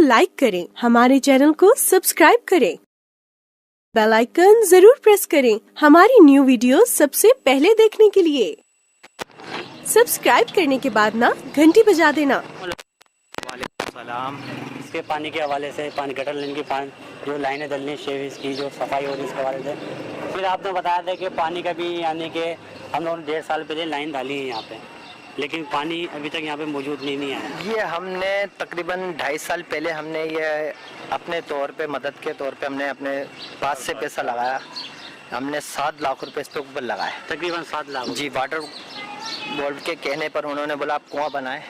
Like करें, हमारे channel को सब्सक्राइब करें, बेल आइकन जरूर प्रेस करें हमारी न्यू वीडियो सबसे पहले देखने के लिए। सब्सक्राइब करने के बाद ना घंटी बजा देना। सलाम। इसके पानी के हवाले से पानी गटर लाइन की जो लाइनें डलनी शेविस की जो सफाई हो रही इसके हवाले से फिर आपने बताया था कि पानी का भी यानी कि हम लोगों ने 1.5 साल पहले लाइन डाली है यहाँ पे, लेकिन पानी अभी तक यहाँ पे मौजूद नहीं आया। ये हमने तकरीबन 2.5 साल पहले हमने ये अपने तौर पे मदद के तौर पे हमने अपने पास से पैसा लगाया। हमने 7 लाख रुपए इस पे ऊपर लगाए, तकरीबन 7 लाख जी। वाटर बोर्ड के कहने पर उन्होंने बोला आप कुआं बनाएं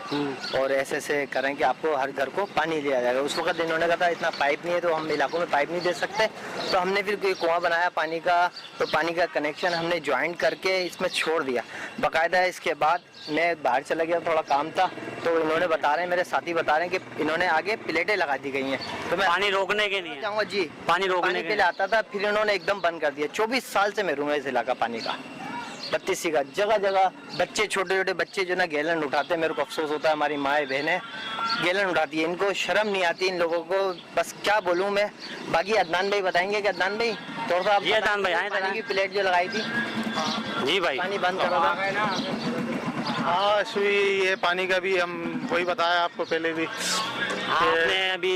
और ऐसे करें कि आपको हर घर को पानी दिया जाएगा। उस वक्त इन्होंने कहा था इतना पाइप नहीं है तो हम इलाकों में पाइप नहीं दे सकते, तो हमने फिर कोई कुआं बनाया पानी का। तो पानी का कनेक्शन हमने ज्वाइंट करके इसमें छोड़ दिया बाकायदा। इसके बाद मैं बाहर चला गया, थोड़ा काम था, तो इन्होंने बता रहे हैं, मेरे साथी बता रहे हैं कि इन्होंने आगे प्लेटें लगा दी गई हैं। तो मैं पानी रोकने के लिए चाहूँगा जी, पानी रोकने के लिए आता था, फिर इन्होंने एकदम बंद कर दिया। 24 साल से मैं रूम इस इलाका पानी का 32 का जगह जगह बच्चे, छोटे छोटे बच्चे जो ना गैलन उठाते हैं। मेरे को अफसोस होता है, हमारी माएँ बहनें गैलन उठाती है, इनको शर्म नहीं आती इन लोगों को। बस क्या बोलूं मैं। बाकी अदनान भाई बताएंगे कि अदनान भाई थोड़ा सा जी अदनान भाई आए पानी की प्लेट जो लगाई थी जी भाई पानी बंद करो था। हाँ सुई, ये पानी का भी हम वही बताया आपको पहले भी। आपने अभी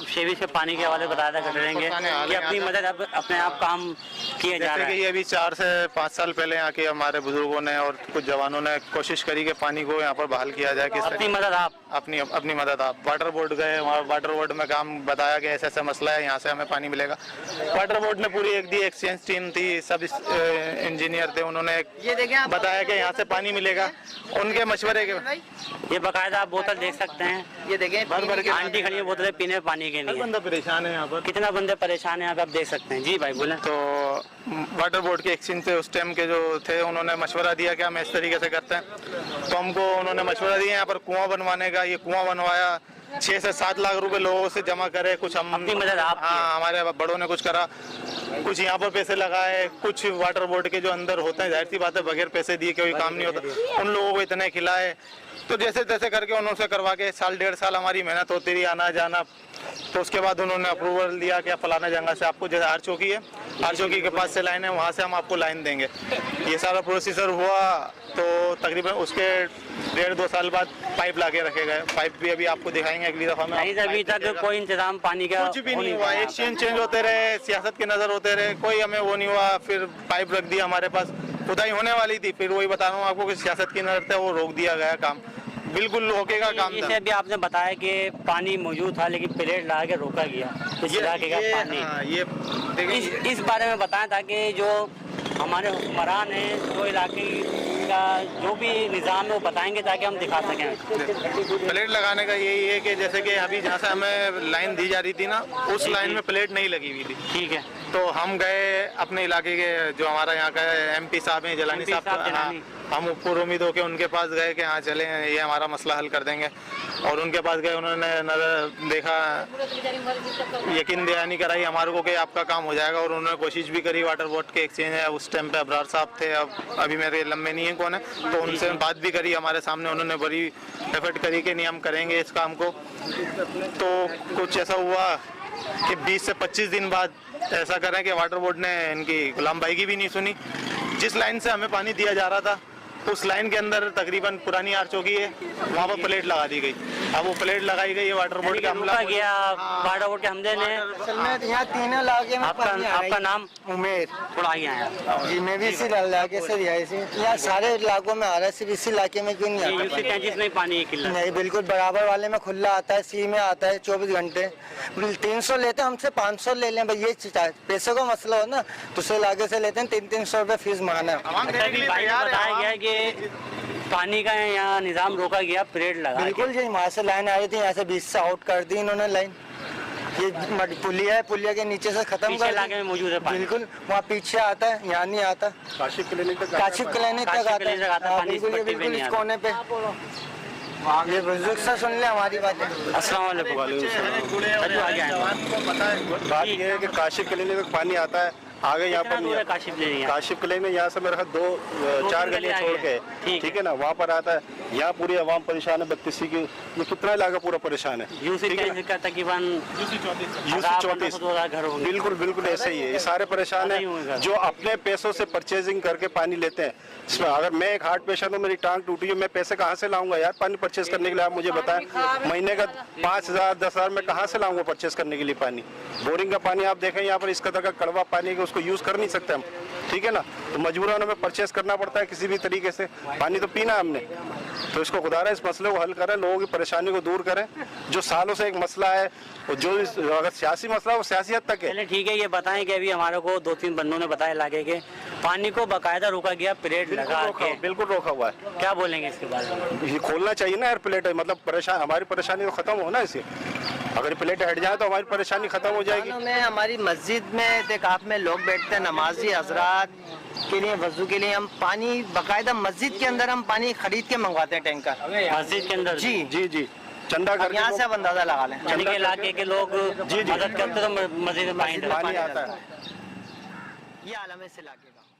शेवी से पानी के हवाले बताया था कटरेंगे कि अपनी मदद अपने आप काम किए जा रहे हैं। ये अभी 4 से 5 साल पहले यहाँ के हमारे बुजुर्गों ने और कुछ जवानों ने कोशिश करी कि पानी को यहाँ पर बहाल किया जाए। अपनी मदद आप अपनी मदद आप वाटर बोर्ड गए, वहाँ वाटर बोर्ड में काम बताया कि ऐसा ऐसा मसला है, यहाँ से हमें पानी मिलेगा। वाटर बोर्ड ने पूरी एक दी, एक्सचेंज टीम थी, सब इंजीनियर थे, उन्होंने बताया कि यहाँ से पानी मिलेगा। उनके मशवरे के ये बाकायदा आप बोतल देख सकते हैं, ये देखें भर भर के आंटी खड़ी है बोतलें पीने पानी के लिए। बंदा परेशान है यहाँ पर, कितना बंदे परेशान है आप देख सकते हैं। जी भाई बोले। तो वाटर बोर्ड के एक्सचेंज थे उस टाइम के जो थे, उन्होंने मशवरा दिया कि हम इस तरीके से करते हैं। तो हमको उन्होंने मशवरा दिया यहाँ पर कुआं बनवाने का। ये कुआं बनवाया, 6 से 7 लाख रुपए लोगों से जमा करे। कुछ हम अपनी मदद आप हाँ, हमारे बड़ों ने कुछ करा, कुछ यहाँ पर पैसे लगाए, कुछ वाटर बोर्ड के जो अंदर होते हैं, जाहिर सी बात है बगैर पैसे दिए कोई काम नहीं होता, उन लोगों को इतने खिलाए। तो जैसे तैसे करके उन्होंने करवा के 1.5 साल हमारी मेहनत होती रही, आना जाना। तो उसके बाद उन्होंने अप्रूवल दिया कि फलाना जगह से आपको, जैसे आर चौकी है, आर चौकी के पास से लाइन है, वहाँ से हम आपको लाइन देंगे। ये सारा प्रोसीजर हुआ तो तकरीबन उसके 1.5-2 साल बाद पाइप लाके रखे गए। पाइप भी अभी आपको दिखाएंगे अगली दफा में। अभी तक कोई इंतजाम पानी का कुछ भी नहीं हुआ, एक्सचेंज चेंज होते रहे, सियासत के नजर होते रहे, कोई हमें वो नहीं हुआ। फिर पाइप रख दिया हमारे पास, खुदाई होने वाली थी, फिर वही बता रहा हूँ आपको कि सियासत की नजर से वो रोक दिया गया काम। बिल्कुल रोकेगा काम था। इसे भी आपने बताया कि पानी मौजूद था लेकिन प्लेट लगा के रोका गया इस इलाके का पानी। ये इस बारे में बताया था कि जो हमारे हुक्मरान हैं वो इलाके का जो भी निज़ाम है वो बताएंगे ताकि हम दिखा सकें। प्लेट लगाने का यही है कि जैसे कि अभी जहाँ से हमें लाइन दी जा रही थी ना, उस लाइन में प्लेट नहीं लगी हुई थी। ठीक है। तो हम गए अपने इलाके के, जो हमारा यहाँ का MP साहब हैं, जलानी साहब, हम ऊपर उम्मीद हो के उनके पास गए कि हाँ चले, ये हमारा मसला हल कर देंगे। और उनके पास गए, उन्होंने नजर देखा, यकीन दहानी कराई हमारे को कि आपका काम हो जाएगा। और उन्होंने कोशिश भी करी। वाटर बोर्ड के एक्सचेंज है, उस टाइम पे अबरार साहब थे, अब अभी मेरे लम्बे नहीं है कौन है, तो उनसे बात भी करी हमारे सामने। उन्होंने बड़ी एफर्ट करी कि नहीं हम करेंगे इस काम को। तो कुछ ऐसा हुआ कि 20 से 25 दिन बाद ऐसा करें कि वाटर बोर्ड ने इनकी गुलाम भाई की भी नहीं सुनी। जिस लाइन से हमें पानी दिया जा रहा था उस लाइन के अंदर तकरीबन पुरानी आर चौकी है, वहाँ पर प्लेट लगा दी गई। अब वो प्लेट लगाई गई है, वाटर बोर्ड का हमला गया, वाटर बोर्ड के हमले ने। यहाँ तीनों इलाके में आपका नाम उमेर थोड़ा आगे आया जी। मैं भी इसी इलाके से रिहायशी, यहाँ सारे इलाकों में आ रहा है, सिर्फ इसी इलाके में क्यों नहीं आता? जिसमें पानी नहीं, बिल्कुल बराबर वाले में खुला आता है, सी में आता है 24 घंटे। 300 लेते हैं हमसे, 500 ले लें भाई, ये पैसे का मसला हो ना। दूसरे इलाके से लेते हैं 300-300 रुपये फीस मांगना है। पानी का यहाँ निजाम रोका गया, प्लेट लगा। बिल्कुल जी, वहाँ से लाइन आई थी, यहाँ से 20 से आउट कर दी इन्होंने लाइन। ये पुलिया है, पुलिया के नीचे से खत्म कर इलाके में मौजूद है पानी। बिल्कुल, वहाँ पीछे आता है, यहाँ नहीं आता। काशिफ क्लिनिक तक आता है। बिल्कुल इस कोने पे। ये बुजुर्ग से सुन ले हमारी बातें। अस्सलाम वालेकुम। बात ये है कि काशिफ क्लिनिक में पानी आता है, आगे यहाँ कितना दूर है पर काशिफ ले यहाँ? काशिफ किले में यहाँ से मेरे ख्याल 2-4 गली गलियाँ आगे छोड़ है। के, ठीक है ना, वहाँ पर आता है। यहाँ पूरी आवाम परेशान है, बत्तीसी की, ये कितना इलाका पूरा परेशान है। यूसी ठीक है ना? का तकरीबन यूसी 14 घर होंगे। बिल्कुल बिल्कुल ऐसे ही है, ये सारे परेशान नहीं होंगे। है जो अपने पैसों से परचेजिंग करके पानी लेते हैं। इसमें अगर मैं एक हार्ट पेशेंट हूँ, मेरी टांग टूटी है, मैं पैसे कहाँ से लाऊंगा यार पानी परचेज करने के लिए? आप मुझे बताएं, महीने का 5,000 10,000 मैं कहाँ से लाऊंगा परचेज करने के लिए पानी? बोरिंग का पानी आप देखें यहाँ पर इस कदर का कड़वा पानी है कि उसको यूज कर नहीं सकते हम, ठीक है ना, तो मजबूरन हमें परचेज करना पड़ता है किसी भी तरीके से। पानी तो पीना है हमने, तो इसको खुदारा इस मसले को हल करें, लोगों की परेशानी को दूर करें। जो सालों से एक मसला है, और जो अगर सियासी मसला है वो सियासी हद तक है। चलिए ठीक है, ये बताएं कि अभी हमारे को 2-3 बंदों ने बताया इलाके के, पानी को बाकायदा रोका गया, परेड लगा के। बिल्कुल रोका हुआ है। क्या बोलेंगे इसके बारे में? ये खोलना चाहिए ना यार प्लेट, मतलब परेशान, हमारी परेशानी तो खत्म हो ना इसे। अगर प्लेट हट जाए तो हमारी परेशानी खत्म हो जाएगी। में हमारी मस्जिद में एतिकाफ में लोग बैठते हैं, नमाजी हजरात के लिए वजू के लिए हम पानी बाकायदा मस्जिद के अंदर हम पानी खरीद के मंगवाते हैं टैंकर मस्जिद के अंदर? जी जी जी, चंदा करके यहाँ से आप अंदाजा लगा लें। यानी कि इलाके के लोग जी, जी। मदद करते तो मस्जिद में पानी आता है। ये आलम है इस इलाके का।